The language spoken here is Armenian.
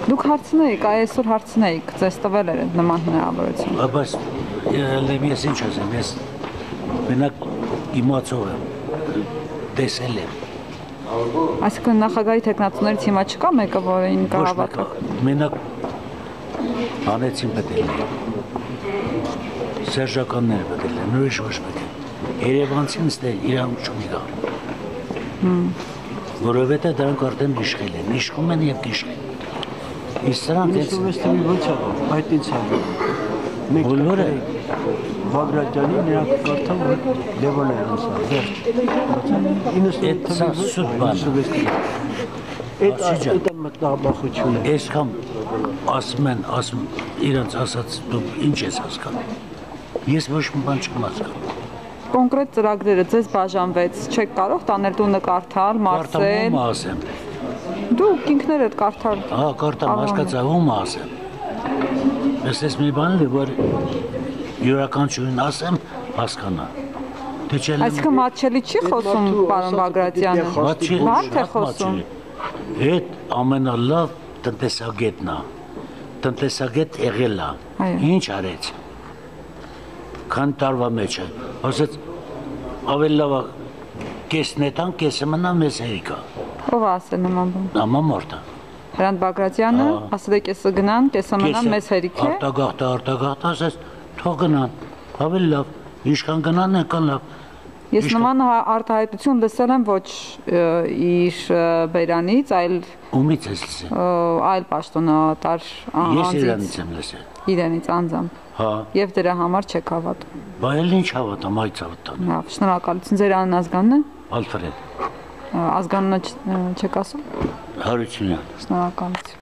Դուք հարցնեիք, այսօր հարցնեիք, ձեզ տվել էր նման հնարավորություն։ Բայց ես ինչ ասեմ, ես մենակ իմացող եմ, տեսել եմ։ Այսինքն նախագահի թեկնածուներից հիմա չկա մեկը, որին կհավատաք։ Մենակ հանեցին պետելները, սերժականները պետելները, նույնիշ ոչ պետել։ Երևանցին ստել իրան չունի գար։ Որովհետև դրանք արդեն իշխել են, իշխում են և կիշխեն։ Իսկ սրանք ես այդ ինձ բոլորը Բագրատյանի նրանք կարդան, որ Լևոն Այրոնսը, վերջ։ Այդ սա սուտ բան է։ Այդ մտնաբախություն է։ Այսքան ասում են, իրանց ասած դու ինչ ես հասկանում։ Ես ոչ մի բան չեմ հասկանում։ Կոնկրետ ծրագրերը ձեզ բաժանվեց, չեք կարող տանել տունը կարդալ, մարսել։ Կարդամ ում ասեմ։ Դուք ինքներդ կարդալ։ Հա, կարդամ, հասկացա, ում ասեմ։ Ես մի բան է, որ յուրաքանչյուրին ասեմ, հասկանա։ Այսինքն Մատչելի չի խոսում, պարոն Բագրատյանը։ Մարդ է խոսում։ Այդ ամենալավ տնտեսագետն է։ Տնտեսագետ եղել է։ Ինչ արեց։ Քան տարվա մեջ է։ Ասեց, ավելի լավ է կեսն էտան, կեսը մնա մեզ հերիկա։ Ով ասել նման բան։ Նամա մարդը։ Հրանտ Բագրատյանը ասել է կեսը գնան, կեսը մնան մեզ հերիք է։ Արտագաղթ ասեց, թող գնան, ավելի լավ, ինչքան գնան եկան լավ։ Ես նման արտահայտություն լսել եմ ոչ իր բերանից, այլ Ումից ես լսել։ Այլ պաշտոնատար անձից։ Ես իրանից եմ լսել։ Իրենից անձամբ։ Հա։ Եվ դրա համար չեք հավատում։ Բա էլ ինչ հավատամ, այդ հավատան։ Լավ, շնորհակալություն, ձեր անուն ազգանն է։ Ալֆրեդ։ Ազգանունը չեք ասում։ Հարությունյան։ Շնորհակալություն։